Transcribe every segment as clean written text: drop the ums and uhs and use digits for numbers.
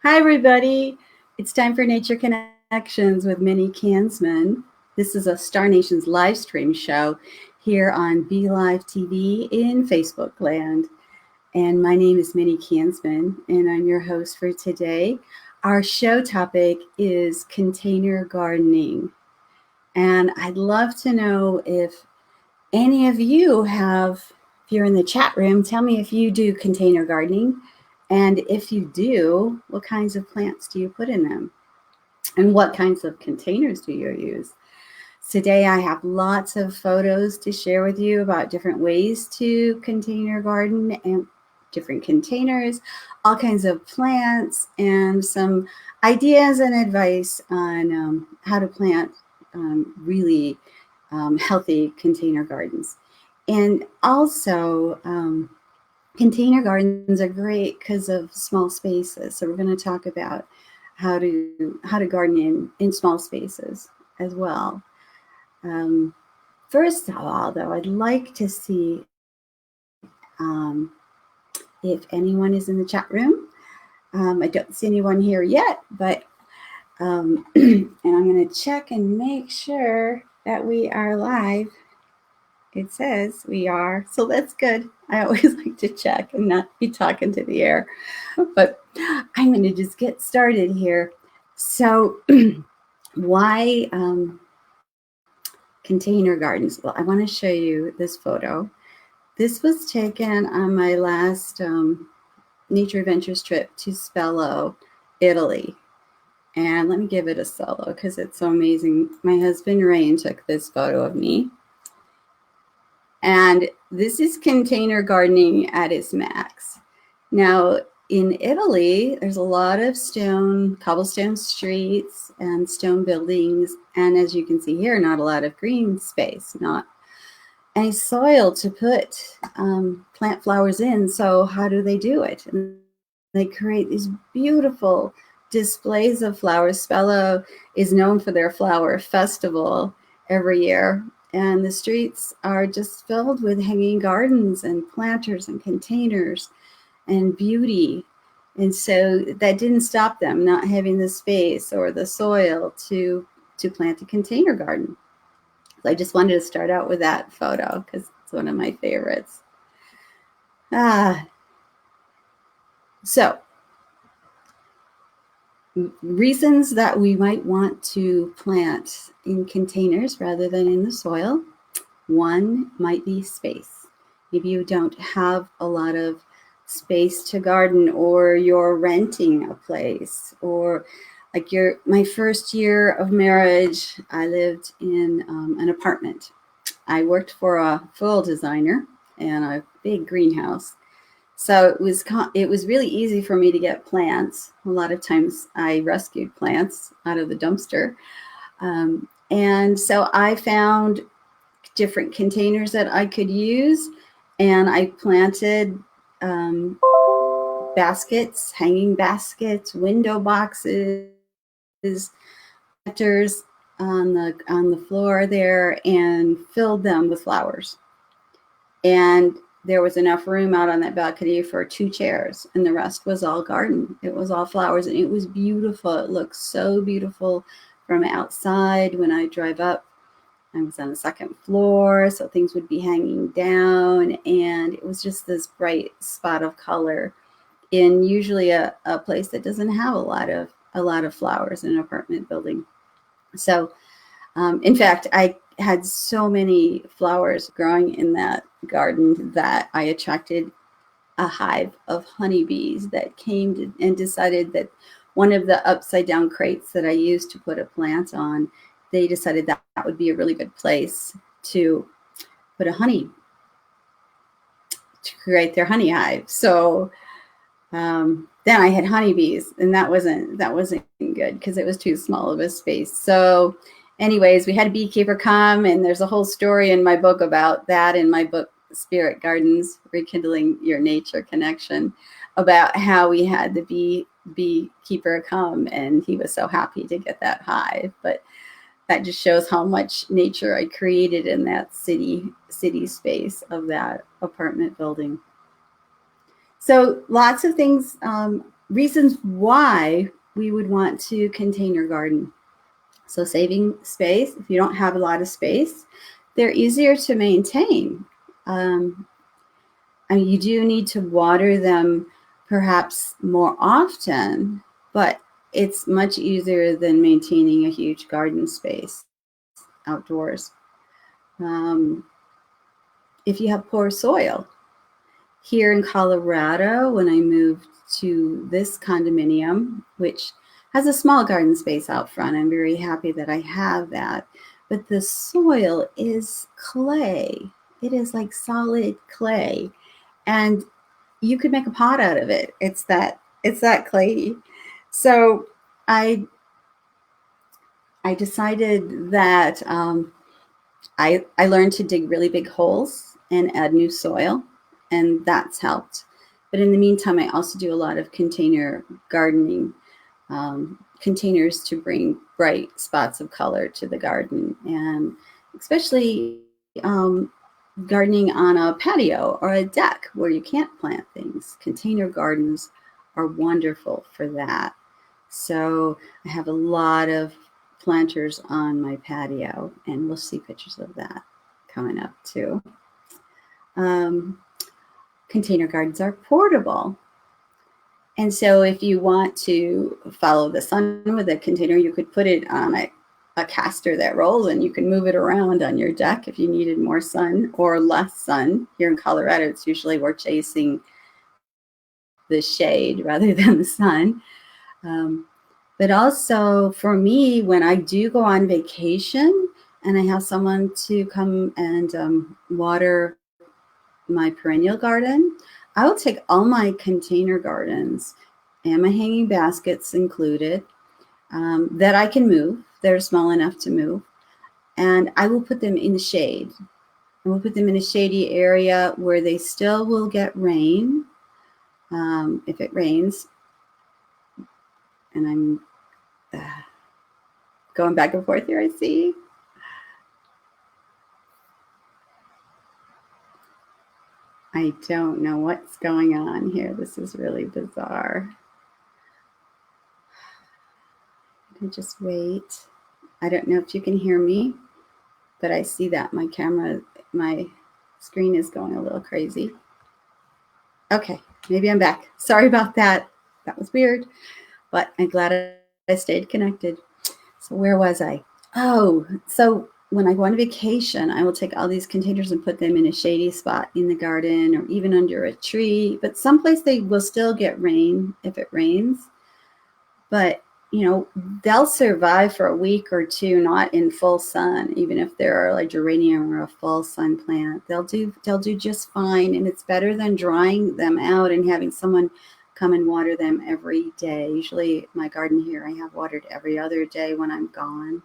Hi, everybody. It's time for Nature Connections with Minnie Kansman. This is a Star Nations live stream show here on Be Live TV in Facebook land. And my name is Minnie Kansman, and I'm your host for today. Our show topic is container gardening. And I'd love to know if any of you have, if you're in the chat room, tell me if you do container gardening. And if you do, what kinds of plants do you put in them? And what kinds of containers do you use? Today I have lots of photos to share with you about different ways to container garden and different containers, all kinds of plants, and some ideas and advice on how to plant really healthy container gardens. And also, container gardens are great because of small spaces. So we're going to talk about how to garden in small spaces as well. First of all, though, I'd like to see if anyone is in the chat room. I don't see anyone here yet, but and I'm going to check and make sure that we are live. It says we are, so that's good. I always like to check and not be talking to the air, but I'm going to just get started here. So why container gardens? Well, I want to show you this photo. This was taken on my last Nature Adventures trip to Spello, Italy. And let me give it a solo because it's so amazing. My husband Rain took this photo of me. And this is container gardening at its max. Now, in Italy, there's a lot of cobblestone streets and stone buildings. And as you can see here, not a lot of green space, not any soil to put plant flowers in. So how do they do it? And they create these beautiful displays of flowers. Spello is known for their flower festival every year. And the streets are just filled with hanging gardens and planters and containers and beauty. And so that didn't stop them not having the space or the soil to plant a container garden. So I just wanted to start out with that photo because it's one of my favorites. So reasons that we might want to plant in containers rather than in the soil. One might be space. Maybe you don't have a lot of space to garden, or you're renting a place, or like my first year of marriage, I lived in an apartment. I worked for a foil designer and a big greenhouse. So it was really easy for me to get plants. A lot of times I rescued plants out of the dumpster. And so I found different containers that I could use, and I planted baskets, hanging baskets, window boxes, planters on the floor there, and filled them with flowers. And there was enough room out on that balcony for 2 chairs, and the rest was all garden. It was all flowers, and it was beautiful. It looked so beautiful from outside. When I drive up, I was on the 2nd floor, so things would be hanging down, and it was just this bright spot of color in usually a place that doesn't have a lot of flowers in an apartment building. So in fact, I had so many flowers growing in that garden that I attracted a hive of honeybees that came and decided that one of the upside down crates that I used to put a plant on, they decided that would be a really good place to put to create their honey hive. So then I had honeybees, and that wasn't good because it was too small of a space. So anyways, we had a beekeeper come, and there's a whole story in my book about that, in my book, Spirit Gardens, Rekindling Your Nature Connection, about how we had the beekeeper come, and he was so happy to get that hive. But that just shows how much nature I created in that city space of that apartment building. So lots of things reasons why we would want to container garden. So saving space, if you don't have a lot of space, they're easier to maintain. And you do need to water them perhaps more often, but it's much easier than maintaining a huge garden space outdoors. If you have poor soil, here in Colorado, when I moved to this condominium, which has a small garden space out front, I'm very happy that I have that. But the soil is clay. It is like solid clay. And you could make a pot out of it. It's that clay. So I decided that I learned to dig really big holes and add new soil, and that's helped. But in the meantime, I also do a lot of container gardening, containers to bring bright spots of color to the garden, and especially gardening on a patio or a deck where you can't plant things. Container gardens are wonderful for that. So I have a lot of planters on my patio, and we'll see pictures of that coming up too. Container gardens are portable. And so if you want to follow the sun with a container, you could put it on a caster that rolls, and you can move it around on your deck if you needed more sun or less sun. Here in Colorado, it's usually we're chasing the shade rather than the sun. But also for me, when I do go on vacation and I have someone to come and water my perennial garden, I will take all my container gardens and my hanging baskets included that I can move. They're small enough to move. And I will put them in the shade. I will put them in a shady area where they still will get rain if it rains. And I'm going back and forth here, I see. I don't know what's going on here. This is really bizarre. I just wait. I don't know if you can hear me, but I see that my screen is going a little crazy. Okay, maybe I'm back. Sorry about that. That was weird, but I'm glad I stayed connected. So where was I? Oh, so when I go on vacation, I will take all these containers and put them in a shady spot in the garden or even under a tree, but someplace they will still get rain if it rains. But, you know, they'll survive for a week or two, not in full sun, even if they're like geranium or a full sun plant. They'll do just fine, and it's better than drying them out and having someone come and water them every day. Usually my garden here, I have watered every other day when I'm gone.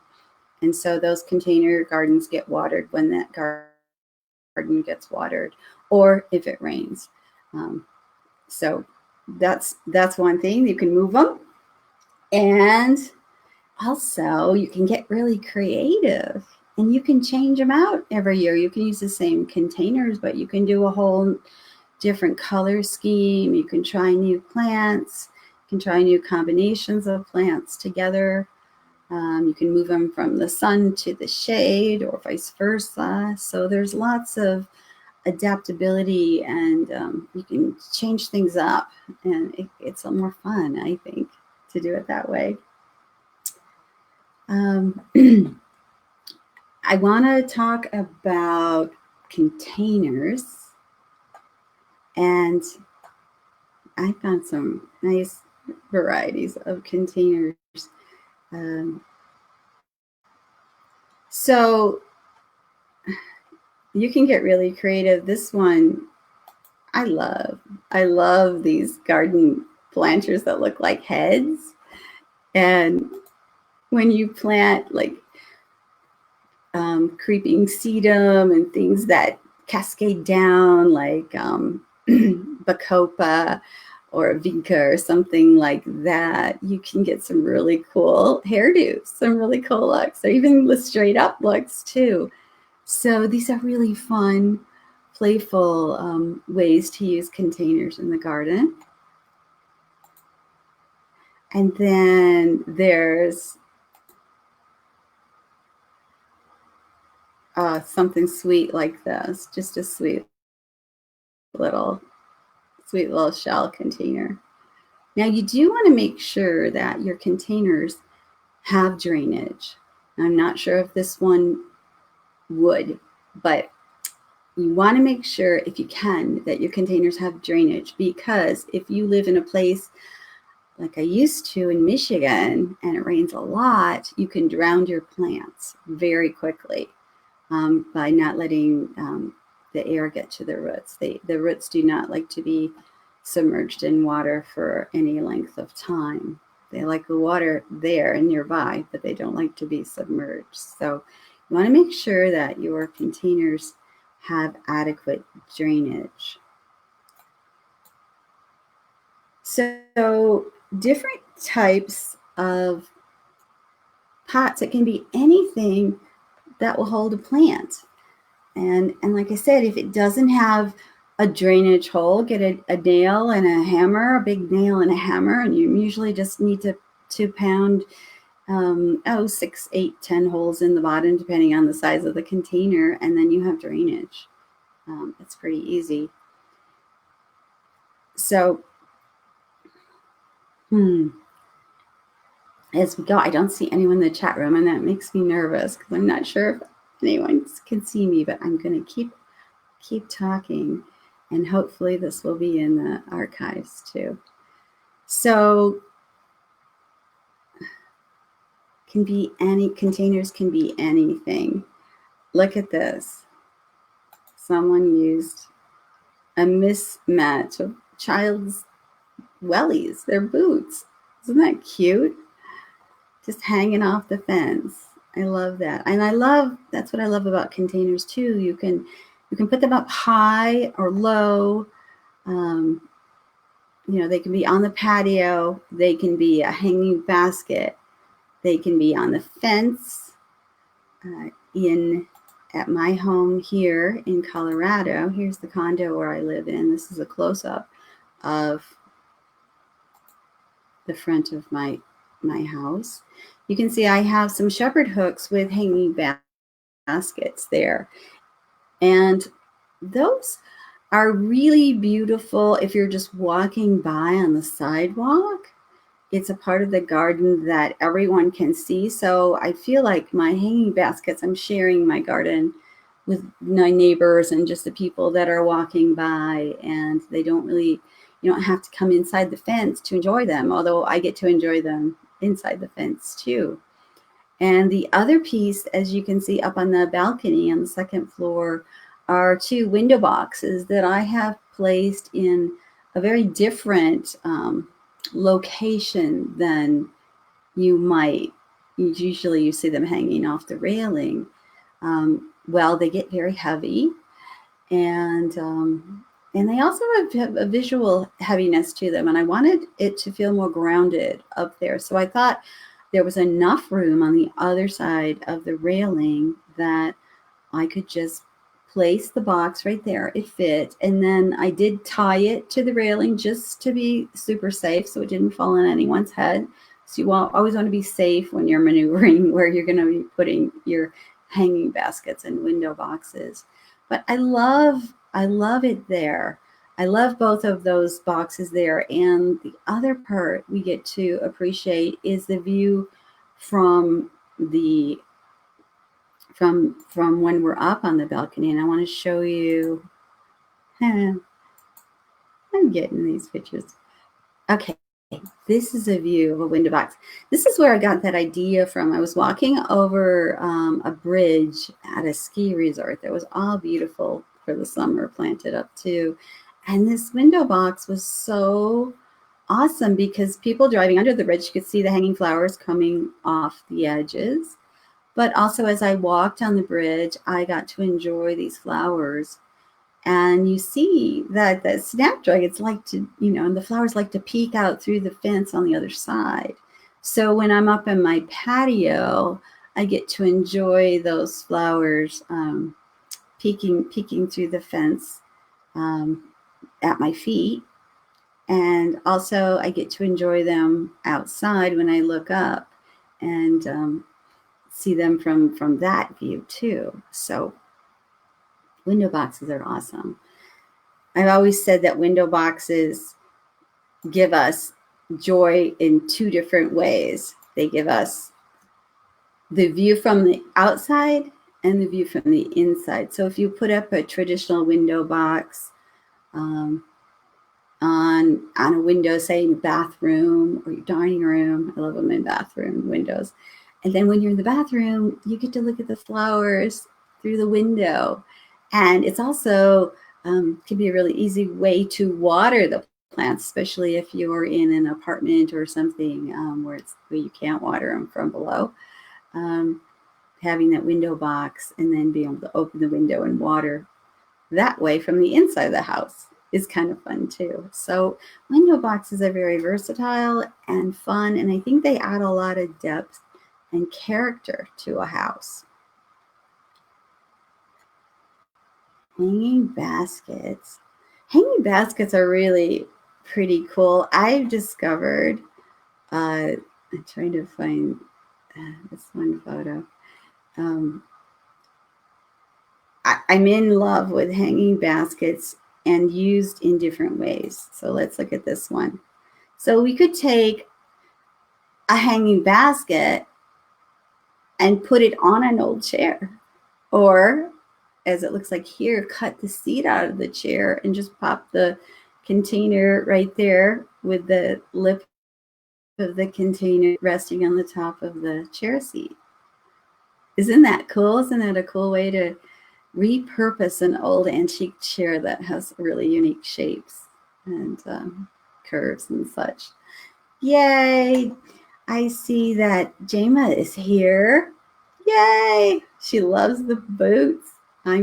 And so those container gardens get watered when that garden gets watered, or if it rains. So that's one thing. You can move them. And also you can get really creative, and you can change them out every year. You can use the same containers, but you can do a whole different color scheme. You can try new plants. You can try new combinations of plants together. You can move them from the sun to the shade or vice versa. So there's lots of adaptability, and you can change things up, and it's a more fun, I think, to do it that way. I want to talk about containers, and I found some nice varieties of containers. So you can get really creative. This one I love. I love these garden planters that look like heads. And when you plant like creeping sedum and things that cascade down, like bacopa or vinca or something like that, you can get some really cool hairdos, some really cool looks, or even the straight up looks too. So these are really fun, playful ways to use containers in the garden. And then there's something sweet like this, just a little sweet little shell container. Now you do want to make sure that your containers have drainage. I'm not sure if this one would, but you want to make sure, if you can, that your containers have drainage, because if you live in a place like I used to in Michigan and it rains a lot, you can drown your plants very quickly by not letting the air get to the roots. The roots do not like to be submerged in water for any length of time. They like the water there and nearby, but they don't like to be submerged. So you want to make sure that your containers have adequate drainage. So different types of pots, it can be anything that will hold a plant. And like I said, if it doesn't have a drainage hole, get a nail and a hammer, a big nail and a hammer, and you usually just need to pound 6, 8, 10 holes in the bottom, depending on the size of the container, and then you have drainage. It's pretty easy. So, as we go, I don't see anyone in the chat room, and that makes me nervous because I'm not sure if anyone can see me, but I'm going to keep talking, and hopefully this will be in the archives too. So containers can be anything. Look at this. Someone used a mismatch of child's wellies, their boots. Isn't that cute? Just hanging off the fence. I love that. And that's what I love about containers too. You can put them up high or low. They can be on the patio. They can be a hanging basket. They can be on the fence. At my home here in Colorado, here's the condo where I live in. This is a close-up of the front of my house. You can see I have some shepherd hooks with hanging baskets there. And those are really beautiful if you're just walking by on the sidewalk. It's a part of the garden that everyone can see. So I feel like my hanging baskets, I'm sharing my garden with my neighbors and just the people that are walking by, and you don't have to come inside the fence to enjoy them, although I get to enjoy them inside the fence too. And the other piece, as you can see up on the balcony on the second floor, are 2 window boxes that I have placed in a very different location than you might. Usually you see them hanging off the railing. They get very heavy, and they also have a visual heaviness to them, and I wanted it to feel more grounded up there. So I thought there was enough room on the other side of the railing that I could just place the box right there. It fit. And then I did tie it to the railing just to be super safe so it didn't fall on anyone's head. So you always want to be safe when you're maneuvering where you're going to be putting your hanging baskets and window boxes. But I love it there. I love both of those boxes there. And the other part we get to appreciate is the view from when we're up on the balcony. And I want to show you. I'm getting these pictures. Okay, this is a view of a window box. This is where I got that idea from. I was walking over a bridge at a ski resort that was all beautiful for the summer, planted up too. And this window box was so awesome because people driving under the bridge could see the hanging flowers coming off the edges. But also as I walked on the bridge, I got to enjoy these flowers. And you see that the snapdragons and the flowers like to peek out through the fence on the other side. So when I'm up in my patio, I get to enjoy those flowers peeking through the fence at my feet. And also I get to enjoy them outside when I look up and see them from that view too. So window boxes are awesome. I've always said that window boxes give us joy in two different ways. They give us the view from the outside and the view from the inside. So if you put up a traditional window box on a window, say in your bathroom or your dining room, I love them in bathroom windows. And then when you're in the bathroom, you get to look at the flowers through the window. And it's also can be a really easy way to water the plants, especially if you're in an apartment or something where you can't water them from below. Having that window box and then being able to open the window and water that way from the inside of the house is kind of fun too. So window boxes are very versatile and fun, and I think they add a lot of depth and character to a house. Hanging baskets. Hanging baskets are really pretty cool. I've discovered, I'm trying to find this one photo. I'm in love with hanging baskets and used in different ways. So let's look at this one. So we could take a hanging basket and put it on an old chair, or as it looks like here, cut the seat out of the chair and just pop the container right there with the lip of the container resting on the top of the chair seat. Isn't that cool? Isn't that a cool way to repurpose an old antique chair that has really unique shapes and curves and such? Yay! I see that Jama is here. Yay! She loves the boots. I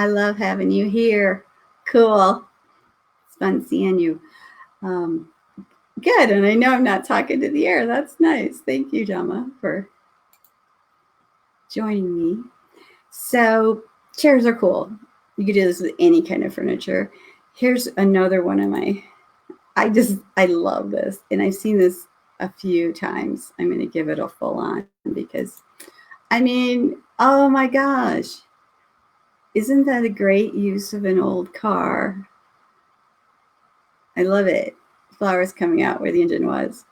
love having you here. Cool. It's fun seeing you. Good, and I know I'm not talking to the air. That's nice. Thank you, Jama, for joining me. So chairs are cool. You could do this with any kind of furniture. Here's another one of my, I love this. And I've seen this a few times. I'm going to give it a full on because, I mean, oh my gosh. Isn't that a great use of an old car? I love it. Flowers coming out where the engine was.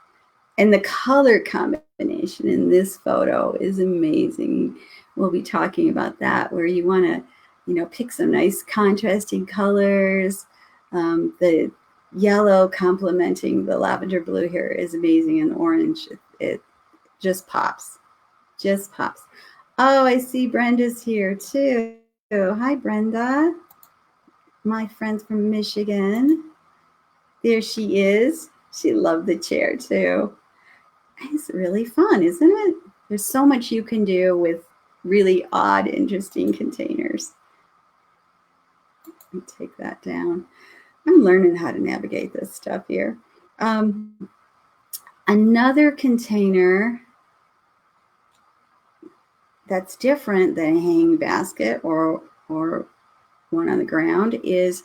And the color combination in this photo is amazing. We'll be talking about that, where you want to, pick some nice contrasting colors. The yellow complementing the lavender blue here is amazing, and orange, it just pops. Just pops. Oh, I see Brenda's here too. Hi, Brenda. My friend from Michigan. There she is. She loved the chair too. It's really fun, isn't it? There's so much you can do with really odd, interesting containers. Let me take that down. I'm learning how to navigate this stuff here. Another container that's different than a hanging basket or one on the ground is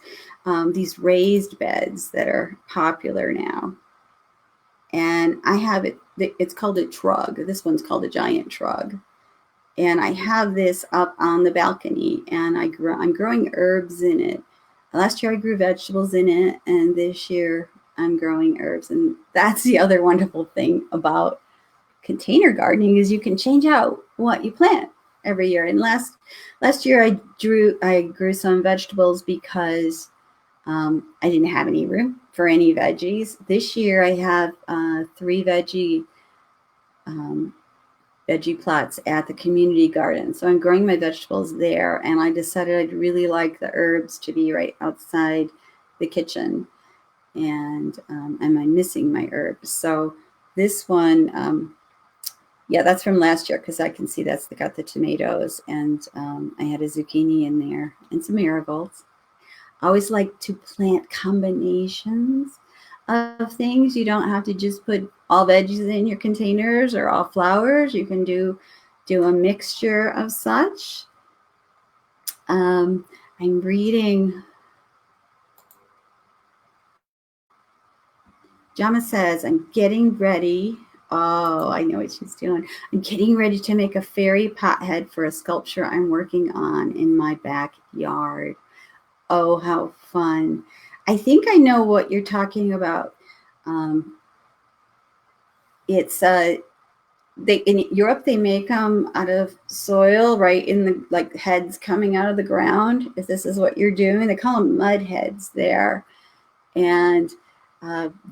these raised beds that are popular now. And I have it, it's called a trug. This one's called a giant trug. And I have this up on the balcony, and I'm growing herbs in it. Last year I grew vegetables in it, and this year I'm growing herbs. And that's the other wonderful thing about container gardening is you can change out what you plant every year. And last year I grew some vegetables because I didn't have any room for any veggies. This year I have 3 veggie plots at the community garden. So I'm growing my vegetables there, and I decided I'd really like the herbs to be right outside the kitchen. And I'm missing my herbs. So this one, yeah, that's from last year because I can see that's got the tomatoes, and I had a zucchini in there and some marigolds. I always like to plant combinations of things. You don't have to just put all veggies in your containers or all flowers. You can do a mixture of such. I'm reading Jama says, I'm getting ready. Oh, I know what she's doing. I'm getting ready to make a fairy pothead for a sculpture I'm working on in my backyard. Oh, how fun. I think I know what you're talking about. It's they in Europe they make them out of soil, right in the like heads coming out of the ground. If this is what you're doing, they call them mud heads there, and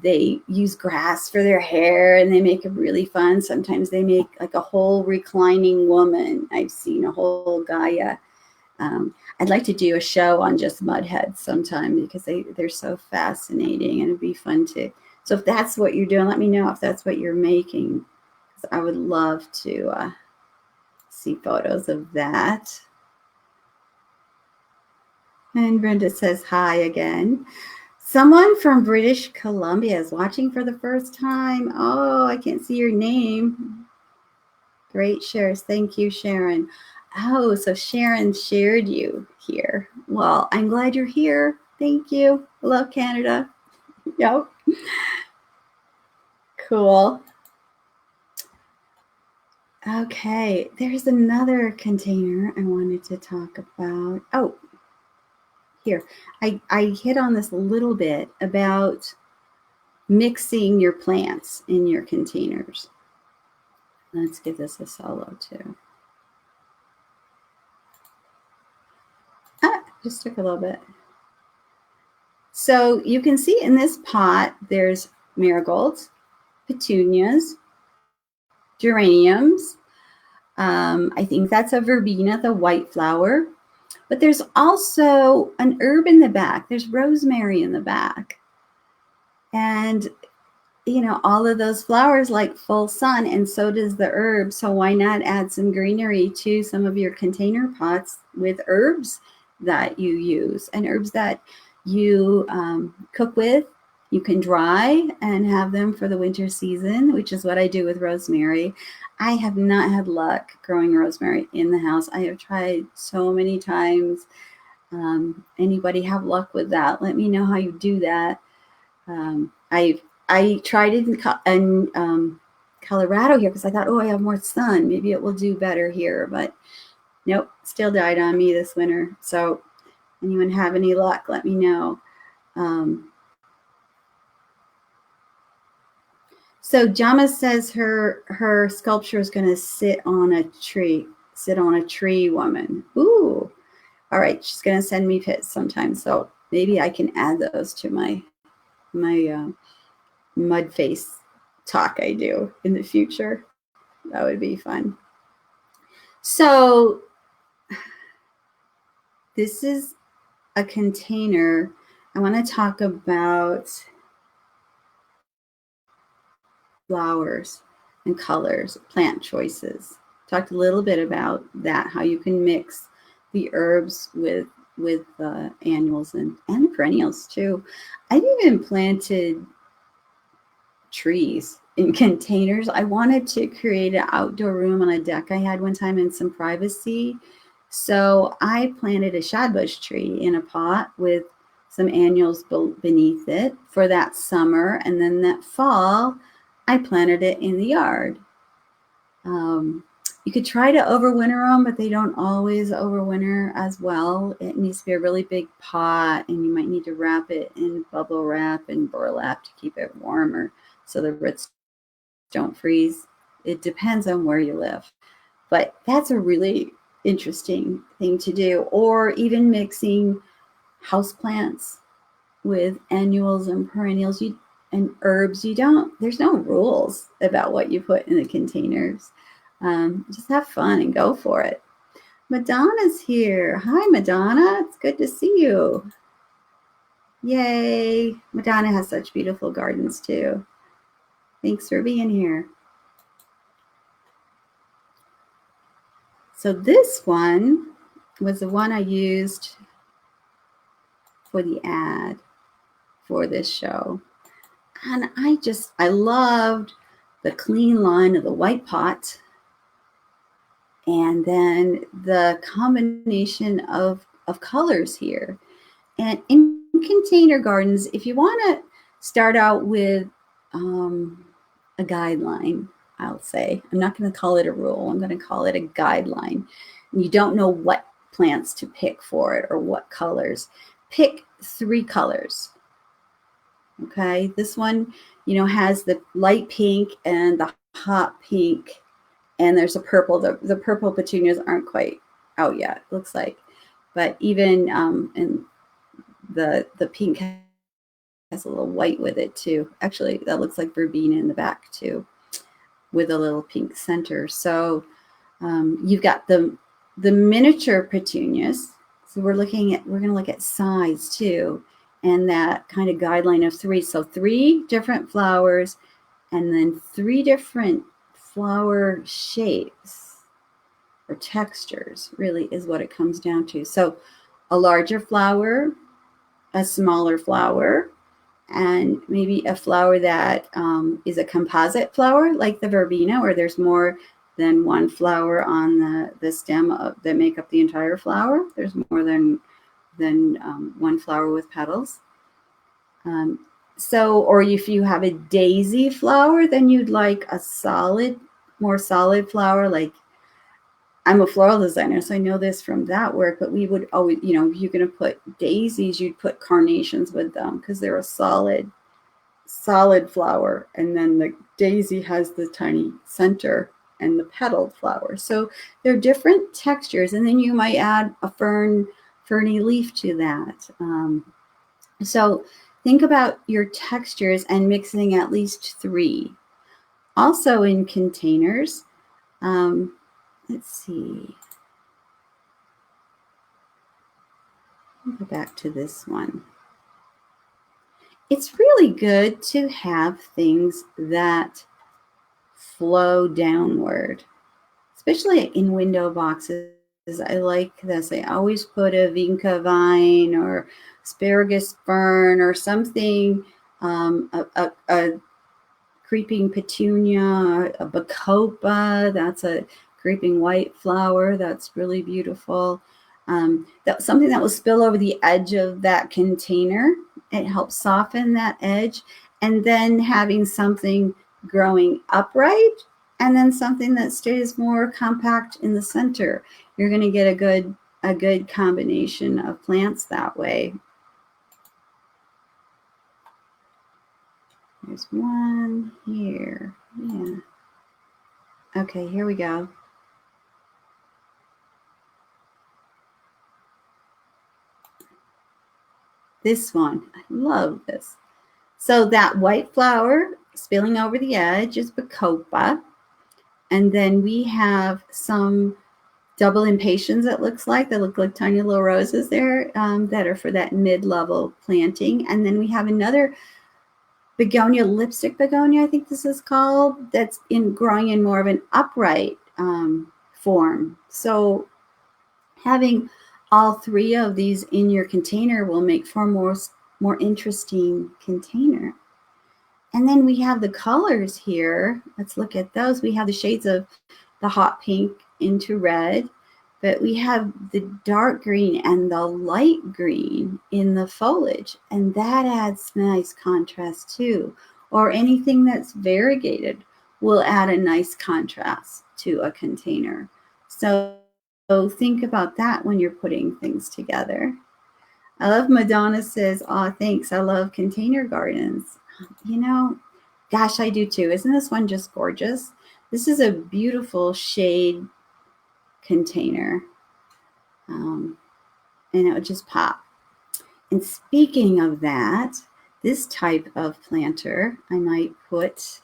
they use grass for their hair, and they make it really fun. Sometimes they make like a whole reclining woman. I've seen a whole Gaia. I'd like to do a show on just mud heads sometime because they're so fascinating, and it'd be fun to. So if that's what you're doing, let me know if that's what you're making. I would love to see photos of that. And Brenda says hi again. Someone from British Columbia is watching for the first time. Oh, I can't see your name. Great shares. Thank you, Sharon. Oh, so Sharon shared you here. Well, I'm glad you're here. Thank you. Hello, Canada. Yep. Cool. Okay, there's another container I wanted to talk about. Oh, here. I hit on this a little bit about mixing your plants in your containers. Let's give this a solo too. Just took a little bit. So you can see in this pot, there's marigolds, petunias, geraniums. I think that's a verbena, the white flower. But there's also an herb in the back. There's rosemary in the back. And, you know, all of those flowers like full sun, and so does the herb. So why not add some greenery to some of your container pots with herbs that you use and herbs that you cook with. You can dry and have them for the winter season, which is what I do with rosemary. I have not had luck growing rosemary in the house. I have tried so many times. Anybody have luck with that? Let me know how you do that. I tried it in Colorado here because I thought, oh, I have more sun. Maybe it will do better here. But nope, still died on me this winter. So anyone have any luck, let me know. So Jama says her sculpture is going to sit on a tree woman. Ooh. All right, she's going to send me pics sometime. So maybe I can add those to my mud face talk I do in the future. That would be fun. So this is a container. I want to talk about flowers and colors, plant choices. Talked a little bit about that, how you can mix the herbs with annuals and perennials too. I've even planted trees in containers. I wanted to create an outdoor room on a deck I had one time and some privacy. So I planted a shadbush tree in a pot with some annuals beneath it for that summer. And then that fall, I planted it in the yard. You could try to overwinter them, but they don't always overwinter as well. It needs to be a really big pot, and you might need to wrap it in bubble wrap and burlap to keep it warmer so the roots don't freeze. It depends on where you live. But that's a really interesting thing to do. Or even mixing houseplants with annuals and perennials and herbs. There's no rules about what you put in the containers. Just have fun and go for it. Madonna's here. Hi, Madonna. It's good to see you. Yay. Madonna has such beautiful gardens too. Thanks for being here. So this one was the one I used for the ad for this show. And I loved the clean line of the white pot and then the combination of colors here. And in container gardens, if you want to start out with a guideline, I'll say. I'm not going to call it a rule. I'm going to call it a guideline. And you don't know what plants to pick for it or what colors. Pick 3 colors. Okay, this one, has the light pink and the hot pink, and there's a purple. The purple petunias aren't quite out yet, looks like. But even and the pink has a little white with it too. Actually, that looks like verbena in the back too, with a little pink center. So you've got the miniature petunias. So we're going to look at size too, and that kind of guideline of 3. So 3 different flowers, and then 3 different flower shapes or textures, really is what it comes down to. So a larger flower, a smaller flower, and maybe a flower that is a composite flower like the verbena, where there's more than one flower on the stem that make up the entire flower. There's more than one flower with petals. Or if you have a daisy flower, then you'd like a more solid flower. Like, I'm a floral designer, so I know this from that work, but we would always, if you're going to put daisies, you'd put carnations with them because they're a solid flower, and then the daisy has the tiny center and the petaled flower. So they're different textures, and then you might add a ferny leaf to that. So think about your textures and mixing at least 3. Also in containers, let's see. I'll go back to this one. It's really good to have things that flow downward, especially in window boxes. I like this. I always put a vinca vine or asparagus fern or something, a creeping petunia, a bacopa. That's a creeping white flower. That's really beautiful. That's something that will spill over the edge of that container. It helps soften that edge. And then having something growing upright, and then something that stays more compact in the center. You're going to get a good combination of plants that way. There's one here. Yeah. Okay, here we go. This one, I love this. So that white flower spilling over the edge is bacopa. And then we have some double impatiens, it looks like. They look like tiny little roses there that are for that mid-level planting. And then we have another begonia, lipstick begonia, I think this is called, that's growing in more of an upright form. So having all 3 of these in your container will make for a more interesting container. And then we have the colors here. Let's look at those. We have the shades of the hot pink into red, but we have the dark green and the light green in the foliage, and that adds nice contrast too. Or anything that's variegated will add a nice contrast to a container. So think about that when you're putting things together. I love Madonna says, "Oh, thanks. I love container gardens." Gosh, I do too. Isn't this one just gorgeous? This is a beautiful shade container. And it would just pop. And speaking of that, this type of planter, I might put,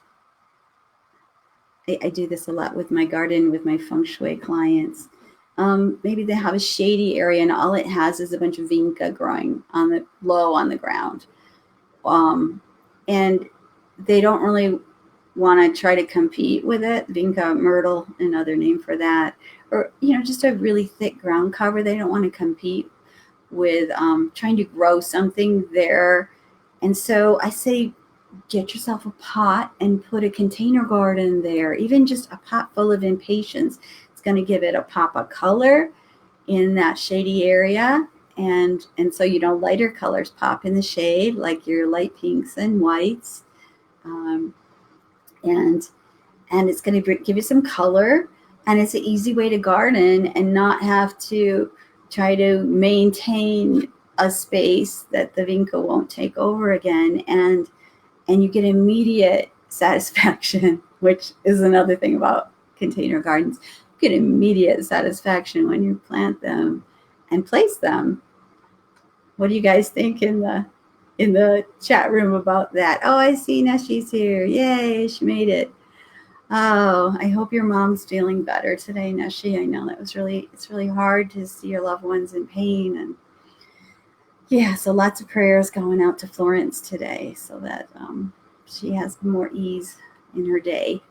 I do this a lot with my garden, with my feng shui clients. Maybe they have a shady area and all it has is a bunch of vinca growing low on the ground. And they don't really want to try to compete with it. Vinca myrtle, another name for that. Or, just a really thick ground cover. They don't want to compete with trying to grow something there. And so I say, get yourself a pot and put a container garden there. Even just a pot full of impatiens. It's going to give it a pop of color in that shady area. And so, lighter colors pop in the shade, like your light pinks and whites. um, and it's going to give you some color, and it's an easy way to garden and not have to try to maintain a space that the vinca won't take over again, and you get immediate satisfaction, which is another thing about container gardens. You get immediate satisfaction when you plant them and place them. What do you guys think in the chat room about that? Oh, I see Neshi's here. Yay, she made it. Oh, I hope your mom's feeling better today, Neshi. I know it's really hard to see your loved ones in pain, and yeah, so lots of prayers going out to Florence today so that she has more ease in her day,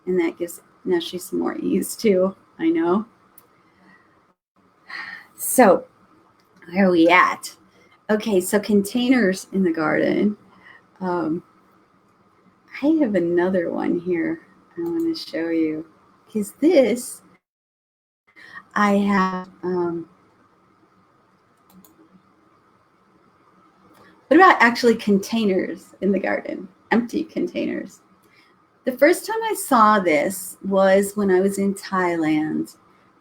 and that gives Neshi some more ease too. I know. So, where are we at? Okay, so containers in the garden. I have another one here I want to show you, because this I have. What about actually containers in the garden? Empty containers. The first time I saw this was when I was in Thailand,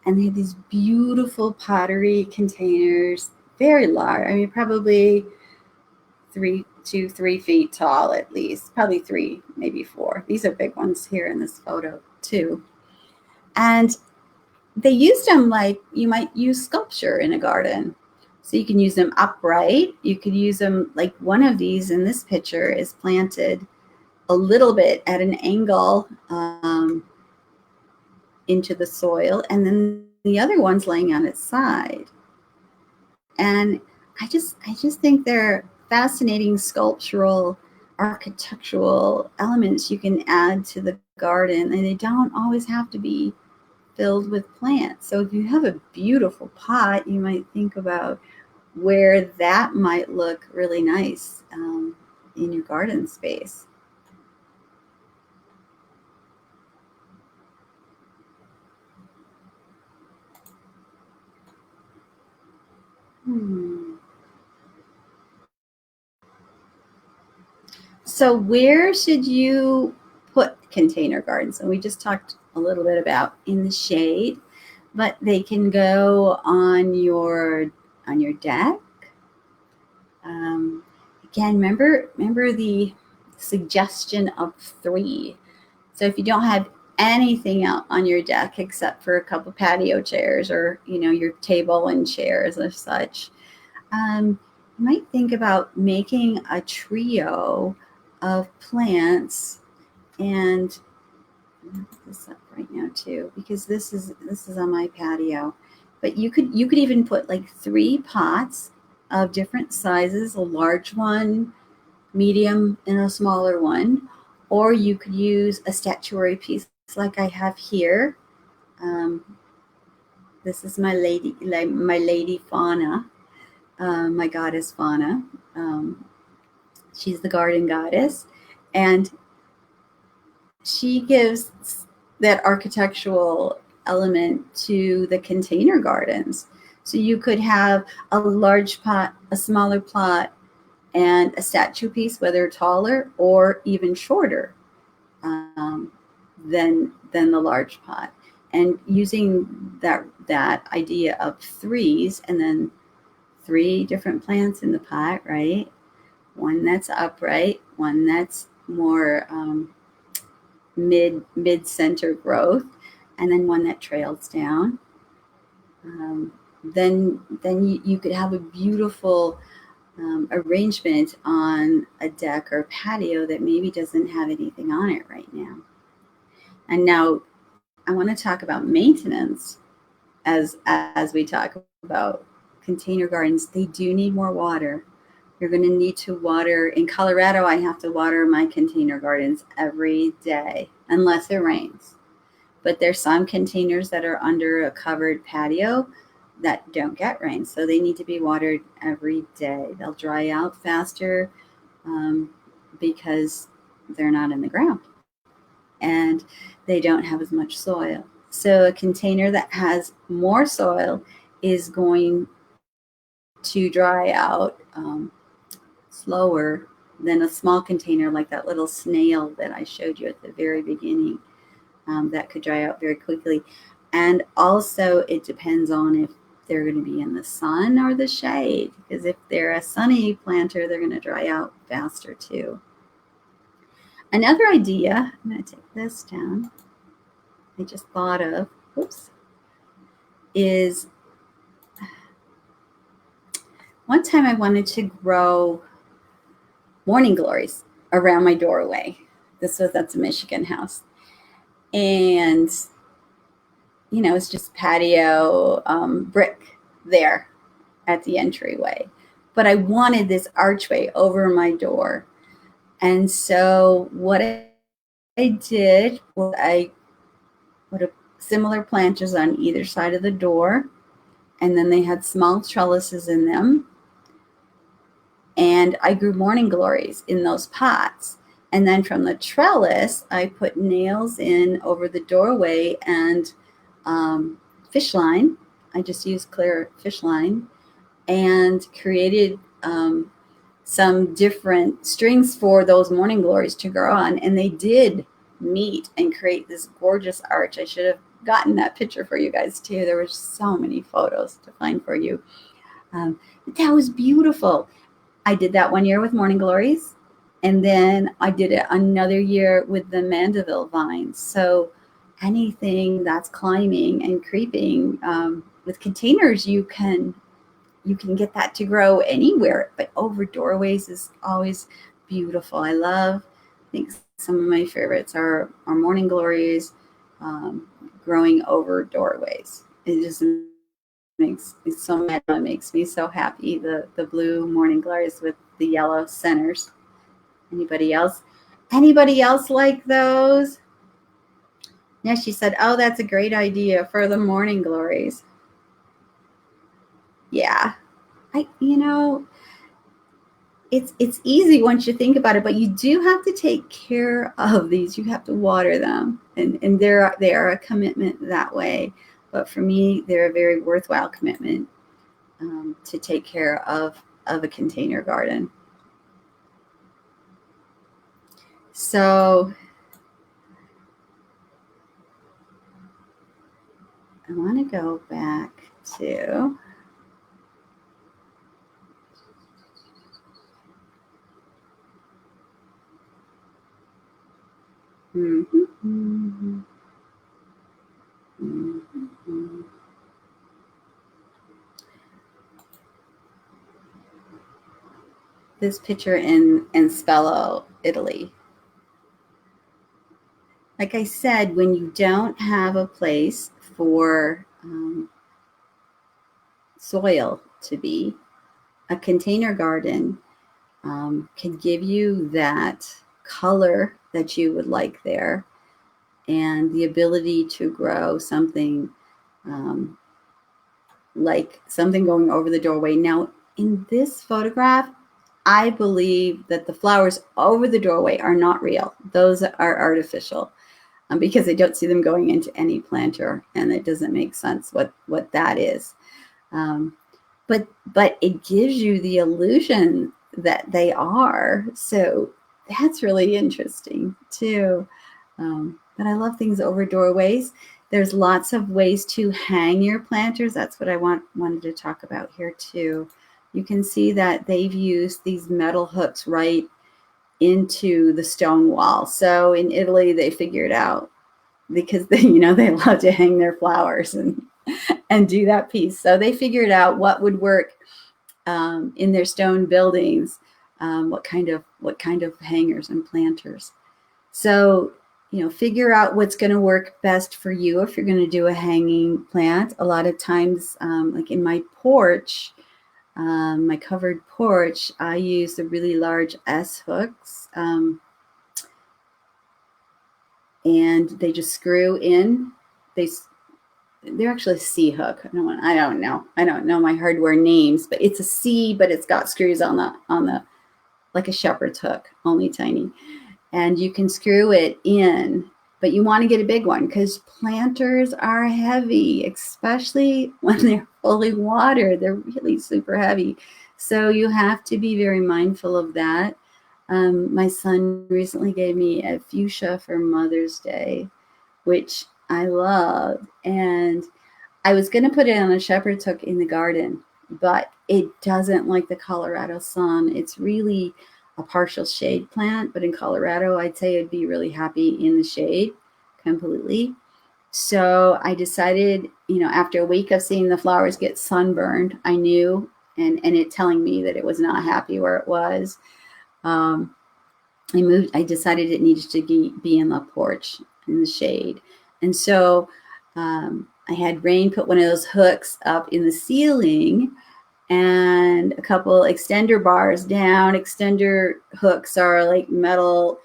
and they had these beautiful pottery containers, very large. I mean, probably 3 to 3 feet tall at least, probably 3, maybe 4. These are big ones here in this photo too. And they used them like you might use sculpture in a garden. So you can use them upright. You could use them like one of these in this picture is planted a little bit at an angle into the soil, and then the other one's laying on its side. And I just think they're fascinating sculptural, architectural elements you can add to the garden, and they don't always have to be filled with plants. So if you have a beautiful pot, you might think about where that might look really nice in your garden space. So where should you put container gardens? And we just talked a little bit about in the shade, but they can go on your deck. Again, remember the suggestion of 3. So if you don't have anything out on your deck except for a couple patio chairs or your table and chairs or such, you might think about making a trio of plants. And I'll put this up right now too, because this is on my patio. But you could even put like 3 pots of different sizes, a large one, medium, and a smaller one. Or you could use a statuary piece like I have here. This is my lady Fauna, my goddess Fauna. She's the garden goddess, and she gives that architectural element to the container gardens. So you could have a large pot, a smaller plot, and a statue piece, whether taller or even shorter than the large pot. And using that idea of 3s, and then 3 different plants in the pot, right? One that's upright, one that's more mid-center growth, and then one that trails down. Then you could have a beautiful arrangement on a deck or patio that maybe doesn't have anything on it right now. And now I want to talk about maintenance as we talk about container gardens. They do need more water. You're going to need to water. In Colorado, I have to water my container gardens every day unless it rains. But there's some containers that are under a covered patio that don't get rain, so they need to be watered every day. They'll dry out faster because they're not in the ground and they don't have as much soil. So a container that has more soil is going to dry out slower than a small container like that little snail that I showed you at the very beginning. That could dry out very quickly. And also it depends on if they're going to be in the sun or the shade, because if they're a sunny planter, they're going to dry out faster too. Another idea, I'm going to take this down, I just thought of, is one time I wanted to grow morning glories around my doorway. That's a Michigan house. And, it's just patio brick there at the entryway. But I wanted this archway over my door. And so what I did was I put similar planters on either side of the door. And then they had small trellises in them. And I grew morning glories in those pots. And then from the trellis, I put nails in over the doorway and fish line. I just used clear fish line and created some different strings for those morning glories to grow on. And they did meet and create this gorgeous arch. I should have gotten that picture for you guys too. There were so many photos to find for you. That was beautiful. I did that one year with morning glories, and then I did it another year with the Mandeville vines. So anything that's climbing and creeping with containers, you can get that to grow anywhere, but over doorways is always beautiful. I think some of my favorites are morning glories growing over doorways. It just makes me so mad. It makes me so happy. The blue morning glories with the yellow centers. Anybody else like those? Yeah, she said, oh, that's a great idea for the morning glories. Yeah, it's easy once you think about it, but you do have to take care of these. You have to water them, and they are a commitment that way. But for me, they're a very worthwhile commitment to take care of a container garden. So I want to go back to this picture in Spello, Italy. Like I said, when you don't have a place for soil to be, a container garden can give you that color that you would like there, and the ability to grow something like something going over the doorway. Now, in this photograph, I believe that the flowers over the doorway are not real. Those are artificial because I don't see them going into any planter, and it doesn't make sense what that is. But it gives you the illusion that they are. So that's really interesting too. But I love things over doorways. There's lots of ways to hang your planters. That's what I wanted to talk about here too. You can see that they've used these metal hooks right into the stone wall. So in Italy, they figured out, because they love to hang their flowers and do that piece. So they figured out what would work in their stone buildings, what kind of hangers and planters. So figure out what's going to work best for you if you're going to do a hanging plant. A lot of times, like in my porch, my covered porch, I use the really large S hooks, and they just screw in. They're actually a C hook. I don't know my hardware names, but it's a C, but it's got screws on the like a shepherd's hook, only tiny. And you can screw it in, but you want to get a big one because planters are heavy, especially when they're fully watered. They're really super heavy. So you have to be very mindful of that. My son recently gave me a fuchsia for Mother's Day, which I love. And I was going to put it on a shepherd's hook in the garden, but it doesn't like the Colorado sun. It's really a partial shade plant, but in Colorado, I'd say it'd be really happy in the shade completely. So I decided, after a week of seeing the flowers get sunburned, I knew, and it telling me that it was not happy where it was. Um, I decided it needed to be in the porch in the shade. And so I had Rain put one of those hooks up in the ceiling and a couple extender bars down. Extender hooks are like metal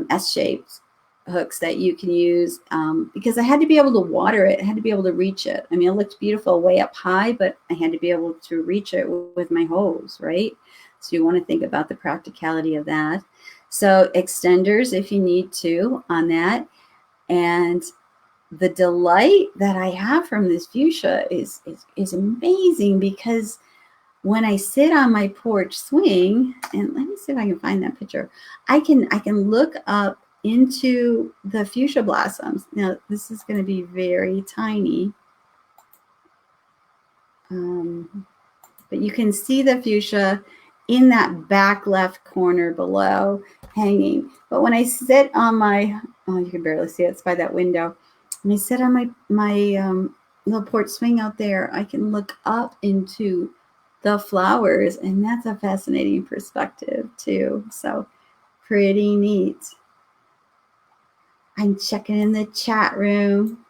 S-shaped hooks that you can use because I had to be able to water it. I had to be able to reach it. I mean, it looked beautiful way up high, but I had to be able to reach it with my hose, right? So you want to think about the practicality of that. So extenders if you need to on that. And the delight that I have from this fuchsia is amazing, because when I sit on my porch swing, and let me see if I can find that picture, I can look up into the fuchsia blossoms. Now this is going to be very tiny, but you can see the fuchsia in that back left corner below hanging. But when I sit on my, you can barely see it, it's by that window. When I sit on my little porch swing out there, I can look up into the flowers, and that's a fascinating perspective too. So pretty neat. I'm checking in the chat room.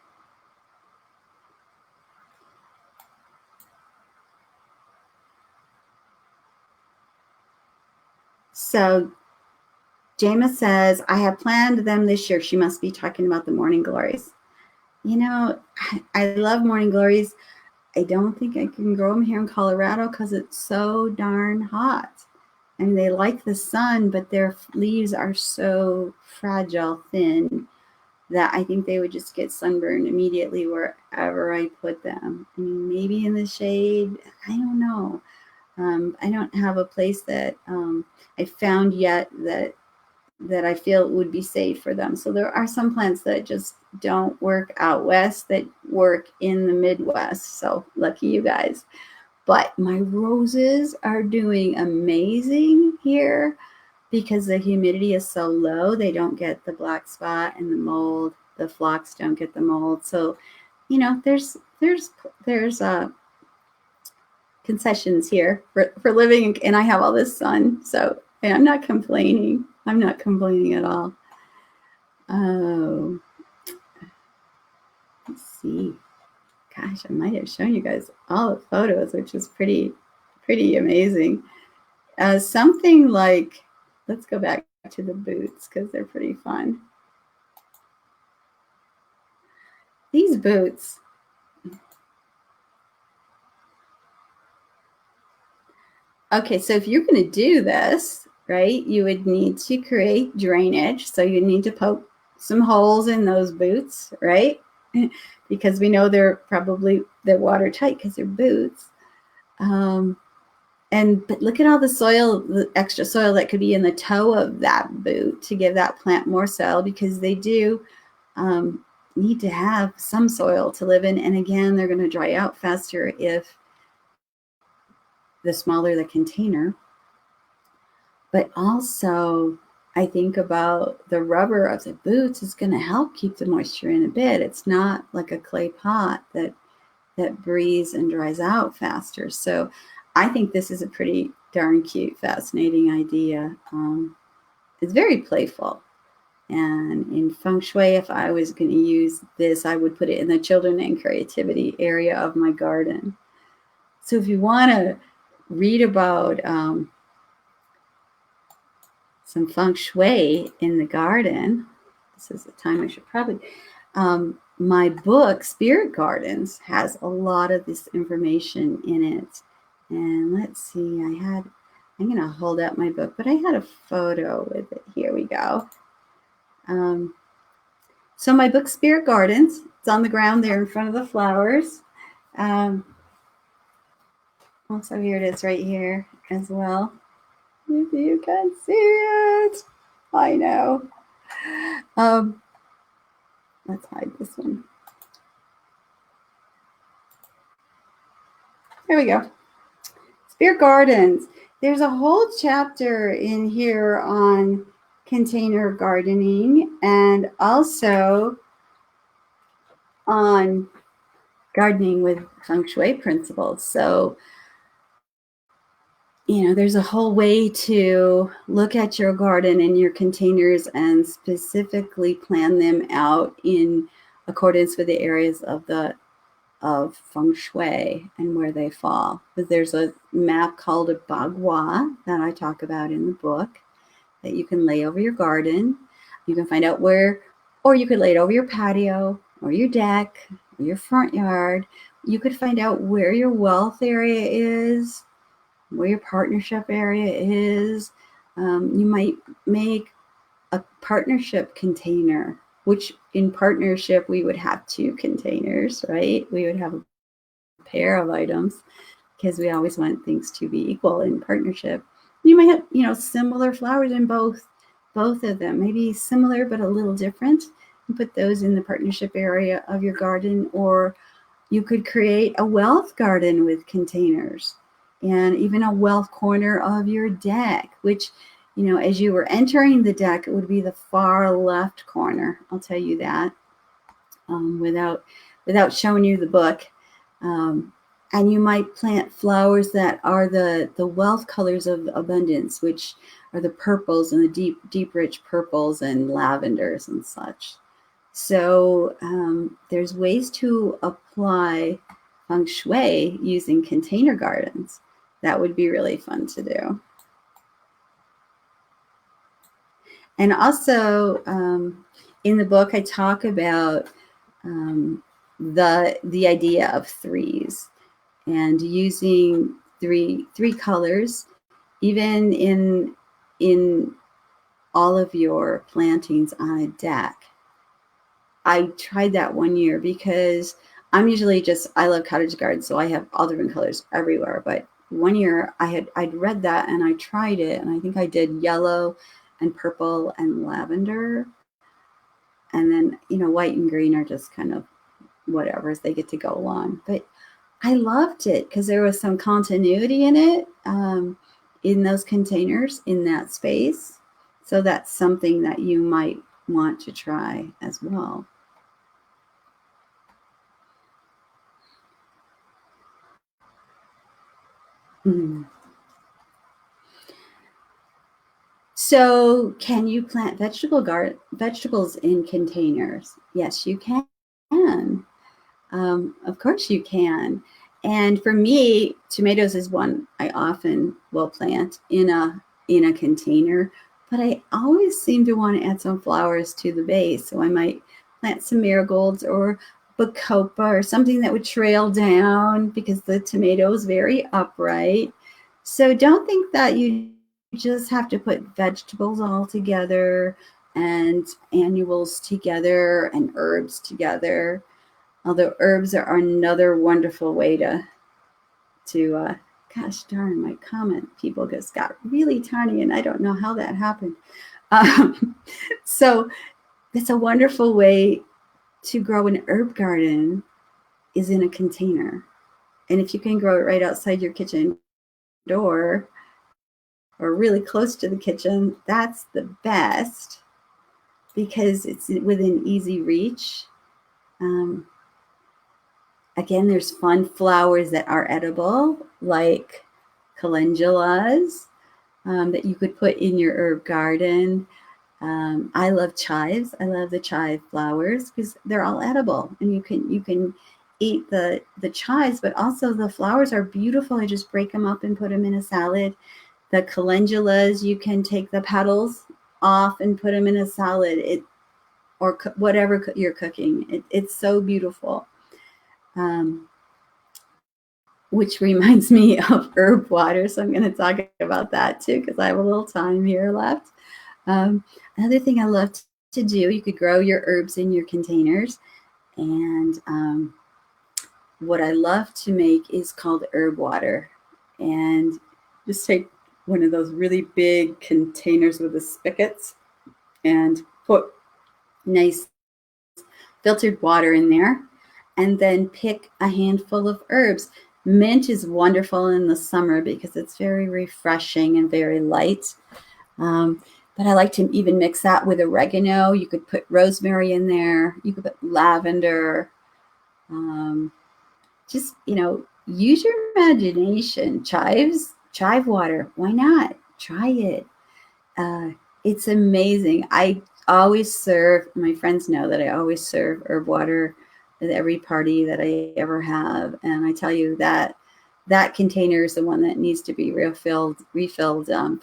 So Jama says, I have planned them this year. She must be talking about the morning glories. I love morning glories. I don't think I can grow them here in Colorado because it's so darn hot. And they like the sun, but their leaves are so fragile, thin, that I think they would just get sunburned immediately wherever I put them. I mean, maybe in the shade, I don't know. I don't have a place that I found yet that I feel would be safe for them. So there are some plants that just don't work out west that work in the Midwest. So lucky you guys. But my roses are doing amazing here because the humidity is so low. They don't get the black spot and the mold. The phlox don't get the mold. So, there's concessions here for living, and I have all this sun. So I'm not complaining. I'm not complaining at all. Oh, let's see. Gosh, I might have shown you guys all the photos, which is pretty amazing. Something like, let's go back to the boots because they're pretty fun. These boots. Okay, so if you're going to do this, right, you would need to create drainage. So you need to poke some holes in those boots, right? Because we know they're watertight because they're boots. But look at all the soil, the extra soil that could be in the toe of that boot to give that plant more soil, because they do need to have some soil to live in. And again, they're going to dry out faster if the smaller the container. But also, I think about the rubber of the boots is going to help keep the moisture in a bit. It's not like a clay pot that breathes and dries out faster. So I think this is a pretty darn cute, fascinating idea. It's very playful. And in feng shui, if I was going to use this, I would put it in the children and creativity area of my garden. So if you want to read about some feng shui in the garden, this is the time I should probably, my book, Spirit Gardens, has a lot of this information in it. And let's see, I'm going to hold up my book, but I had a photo with it. Here we go. So my book, Spirit Gardens, it's on the ground there in front of the flowers. Also, here it is right here as well. If you can see it. I know. Let's hide this one. Here we go. Spirit gardens. There's a whole chapter in here on container gardening and also on gardening with feng shui principles. So, there's a whole way to look at your garden and your containers and specifically plan them out in accordance with the areas of feng shui and where they fall. But there's a map called a bagua that I talk about in the book that you can lay over your garden. You can find out where, or you could lay it over your patio or your deck or your front yard. You could find out where your wealth area is, where your partnership area is. You might make a partnership container, which in partnership we would have 2 containers, right? We would have a pair of items because we always want things to be equal in partnership. You might have, similar flowers in both of them, maybe similar but a little different, and put those in the partnership area of your garden. Or you could create a wealth garden with containers and even a wealth corner of your deck, which, as you were entering the deck, it would be the far left corner. I'll tell you that without showing you the book. And you might plant flowers that are the wealth colors of abundance, which are the purples and the deep, rich purples and lavenders and such. So there's ways to apply feng shui using container gardens. That would be really fun to do. And also in the book, I talk about the idea of threes and using three colors, even in all of your plantings on a deck. I tried that one year because I'm usually I love cottage gardens, so I have all different colors everywhere. But one year I'd read that and I tried it, and I think I did yellow and purple and lavender. And then, white and green are just kind of whatever as they get to go along. But I loved it because there was some continuity in it, in those containers, in that space. So that's something that you might want to try as well. So can you plant vegetables in containers? Yes, you can. Of course you can. And for me, tomatoes is one I often will plant in a container, but I always seem to want to add some flowers to the base. So I might plant some marigolds or bacopa or something that would trail down because the tomato is very upright. So don't think that you just have to put vegetables all together and annuals together and herbs together. Although herbs are another wonderful way to gosh darn, my comment people just got really tiny and I don't know how that happened. So that's a wonderful way to grow an herb garden is in a container. And if you can grow it right outside your kitchen door or really close to the kitchen, that's the best because it's within easy reach. Again, there's fun flowers that are edible, like calendulas, that you could put in your herb garden. I love chives. I love the chive flowers because they're all edible, and you can eat the chives, but also the flowers are beautiful. I just break them up and put them in a salad. The calendulas, you can take the petals off and put them in a salad. Or whatever you're cooking. It's so beautiful. Which reminds me of herb water. So I'm going to talk about that too, because I have a little time here left. Another thing I love to do, you could grow your herbs in your containers. And what I love to make is called herb water. And just take one of those really big containers with the spigots and put nice filtered water in there, and then pick a handful of herbs. Mint is wonderful in the summer because it's very refreshing and very light. But I like to even mix that with oregano. You could put rosemary in there. You could put lavender. Just, use your imagination. Chive water. Why not? Try it. It's amazing. I always serve, my friends know that I always serve herb water at every party that I ever have. And I tell you that container is the one that needs to be refilled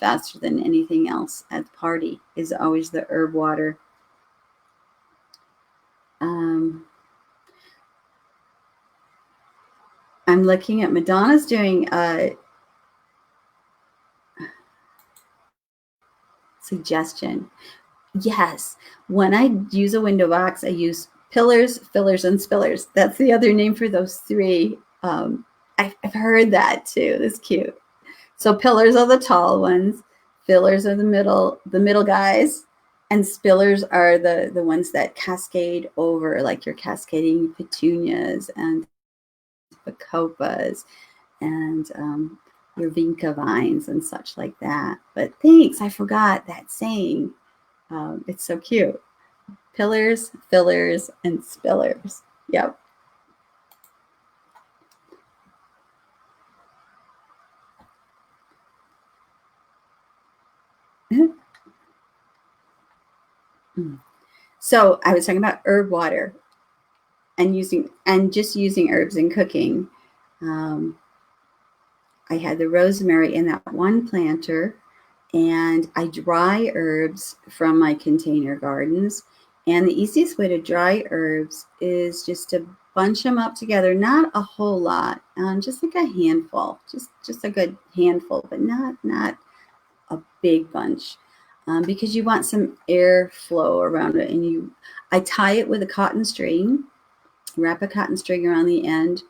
faster than anything else at the party, is always the herb water. I'm looking at Madonna's doing a suggestion. Yes, when I use a window box, I use pillars, fillers, and spillers. That's the other name for those three. I've heard that too. That's cute. So pillars are the tall ones, fillers are the middle guys, and spillers are the ones that cascade over, like you're cascading petunias and bacopas and your vinca vines and such like that. But thanks, I forgot that saying. It's so cute. Pillars, fillers, and spillers. Yep. So I was talking about herb water and just using herbs in cooking. I had the rosemary in that one planter, and I dry herbs from my container gardens. And the easiest way to dry herbs is just to bunch them up together, not a whole lot, just like a handful, just a good handful, but not a big bunch, because you want some airflow around it. And I tie it with a cotton string, wrap a cotton string around the end.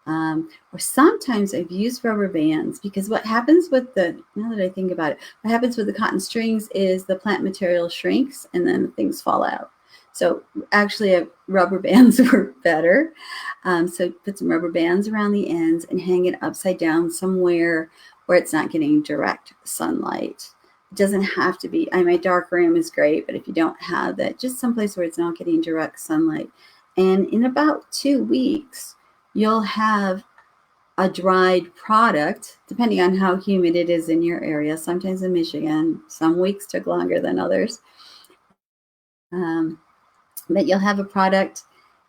Or sometimes I've used rubber bands, because what happens with now that I think about it, what happens with the cotton strings is the plant material shrinks and then things fall out. So actually rubber bands were better. So put some rubber bands around the ends and hang it upside down somewhere where it's not getting direct sunlight. It doesn't have to be, my dark room is great, but if you don't have that, just someplace where it's not getting direct sunlight. And in about 2 weeks, you'll have a dried product, depending on how humid it is in your area. Sometimes in Michigan, some weeks took longer than others. But you'll have a product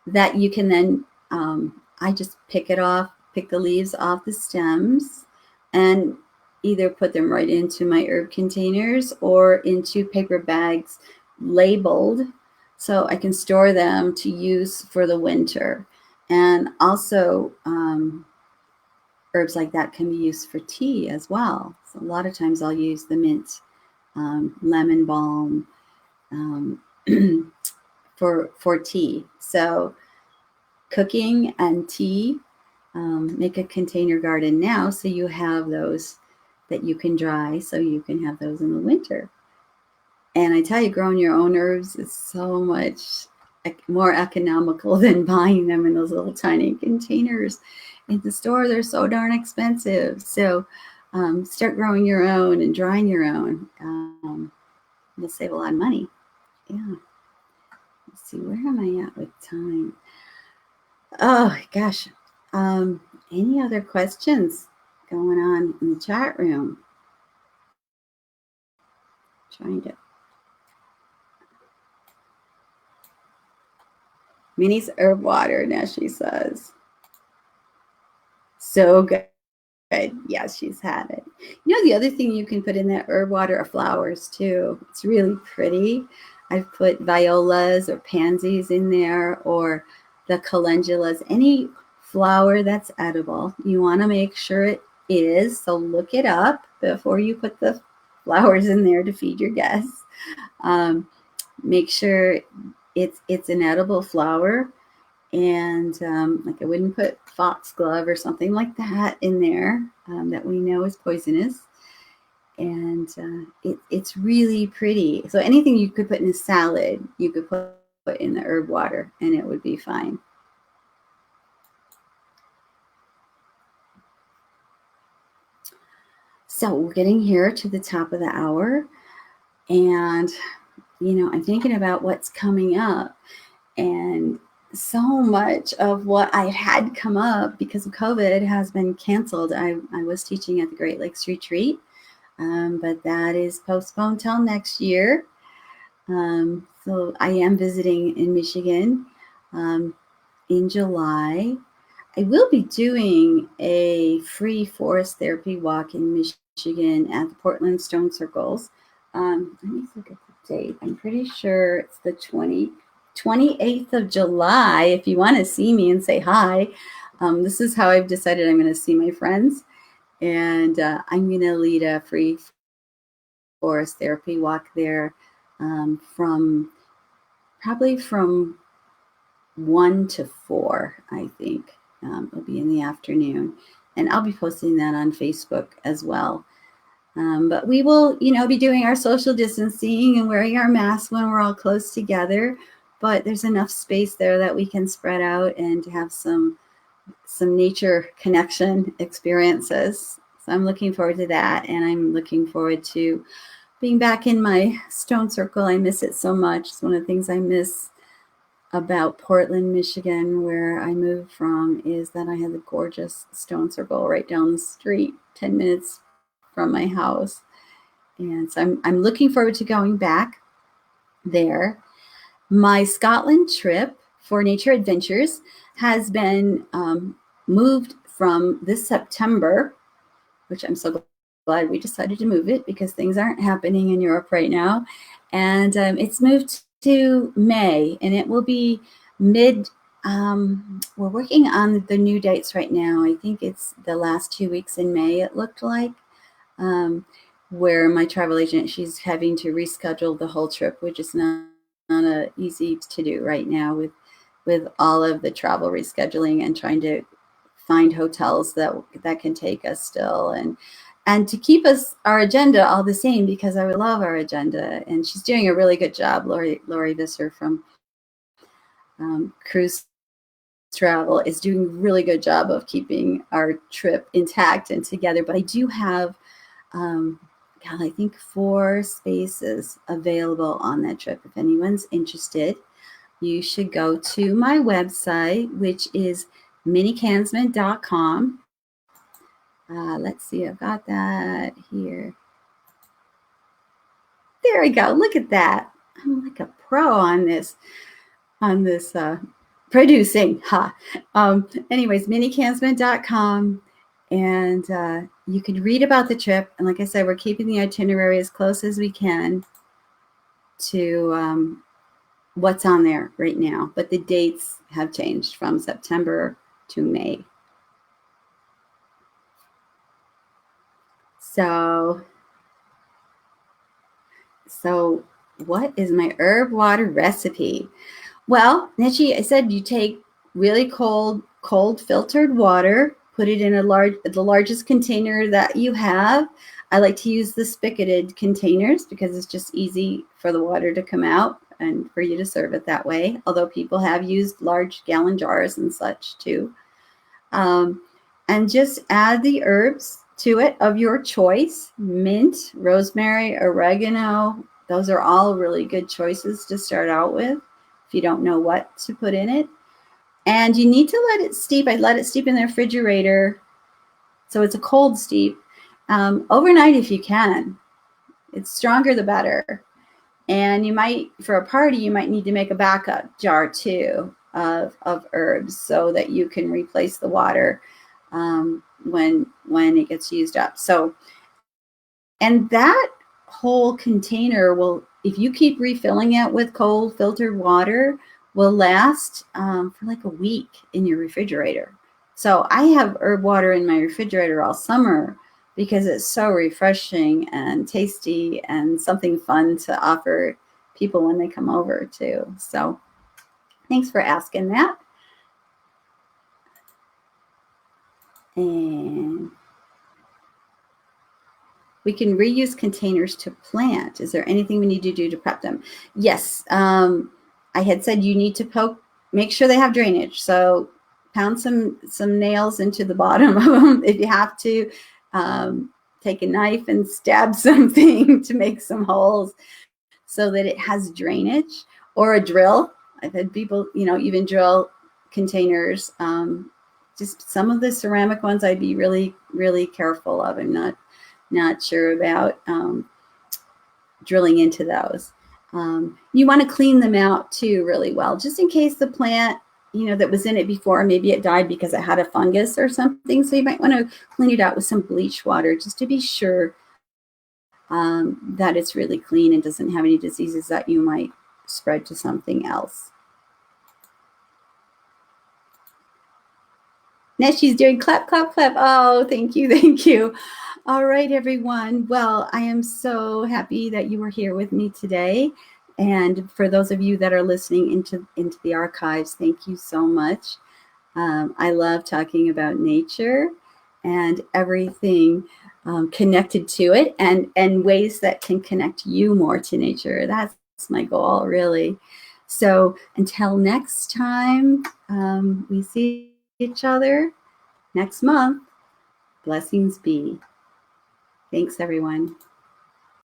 that you can then, I just pick the leaves off the stems and either put them right into my herb containers or into paper bags labeled so I can store them to use for the winter. And also, herbs like that can be used for tea as well. So a lot of times I'll use the mint, lemon balm for tea. So cooking and tea, make a container garden now so you have those that you can dry, so you can have those in the winter. And I tell you, growing your own herbs is so much more economical than buying them in those little tiny containers in the store. They're so darn expensive. So start growing your own and drying your own. You'll save a lot of money. Yeah. Let's see, where am I at with time? Oh gosh. Any other questions going on in the chat room? Trying to. Minnie's herb water, Nessie says. So good. Yes, she's had it. The other thing you can put in that herb water are flowers too. It's really pretty. I've put violas or pansies in there, or the calendulas, any flower that's edible. You want to make sure it is, so look it up before you put the flowers in there to feed your guests. Make sure it's an edible flower, and like I wouldn't put foxglove or something like that in there that we know is poisonous. and it's really pretty. So anything you could put in a salad, you could put in the herb water, and it would be fine. So we're getting here to the top of the hour, and I'm thinking about what's coming up, and so much of what I had come up because of COVID has been canceled. I was teaching at the Great Lakes Retreat, but that is postponed till next year. So I am visiting in Michigan in July. I will be doing a free forest therapy walk in Michigan at the Portland Stone Circles. Let me look at the date. I'm pretty sure it's the 28th of July. If you want to see me and say hi, this is how I've decided I'm going to see my friends. And I'm going to lead a free forest therapy walk there from 1 to 4, I think. It'll be in the afternoon. And I'll be posting that on Facebook as well. But we will, be doing our social distancing and wearing our masks when we're all close together. But there's enough space there that we can spread out and have some nature connection experiences. So I'm looking forward to that. And I'm looking forward to being back in my stone circle. I miss it so much. It's one of the things I miss about Portland, Michigan, where I moved from, is that I had the gorgeous stone circle right down the street, 10 minutes from my house. And so I'm looking forward to going back there. My Scotland trip for Nature Adventures has been moved from this September, which I'm so glad we decided to move it because things aren't happening in Europe right now. And it's moved to May, and it will be we're working on the new dates right now. I think it's the last 2 weeks in May, it looked like, where my travel agent, she's having to reschedule the whole trip, which is not easy to do right now with all of the travel rescheduling and trying to find hotels that can take us still, and to keep our agenda all the same, because I would love our agenda. And she's doing a really good job. Lori Visser from Cruise Travel is doing a really good job of keeping our trip intact and together. But I do have, I think 4 spaces available on that trip. If anyone's interested, you should go to my website, which is minniekansman.com. Let's see, I've got that here. There we go. Look at that. I'm like a pro on this producing. Anyways, minniekansman.com. And you can read about the trip. And like I said, we're keeping the itinerary as close as we can to what's on there right now. But the dates have changed from September to May. So what is my herb water recipe? Well, Nietzsche, I said you take really cold filtered water, put it in the largest container that you have. I like to use the spigoted containers because it's just easy for the water to come out and for you to serve it that way. Although people have used large gallon jars and such too. And just add the herbs to it of your choice. Mint, rosemary, oregano. Those are all really good choices to start out with if you don't know what to put in it. And you need to let it steep. I let it steep in the refrigerator, so it's a cold steep, overnight if you can. It's stronger the better. And you might, for a party, you might need to make a backup jar too of herbs so that you can replace the water when it gets used up. So, and that whole container will, if you keep refilling it with cold filtered water, will last for like a week in your refrigerator. So I have herb water in my refrigerator all summer because it's so refreshing and tasty and something fun to offer people when they come over too. So thanks for asking that. And We can reuse containers to plant. Is there anything we need to do to prep them? Yes. I had said you need to make sure they have drainage. So pound some nails into the bottom of them if you have to. Take a knife and stab something to make some holes so that it has drainage, or a drill. I've had people, even drill containers. Just some of the ceramic ones I'd be really, really careful of. I'm not sure about drilling into those. You want to clean them out too really well, just in case the plant, that was in it before, maybe it died because it had a fungus or something. So you might want to clean it out with some bleach water just to be sure that it's really clean and doesn't have any diseases that you might spread to something else. Now she's doing clap, clap, clap. Oh, thank you, thank you. All right, everyone. Well, I am so happy that you were here with me today. And for those of you that are listening into the archives, thank you so much. I love talking about nature and everything connected to it, and ways that can connect you more to nature. That's my goal, really. So until next time, we see each other next month. Blessings be. Thanks, everyone.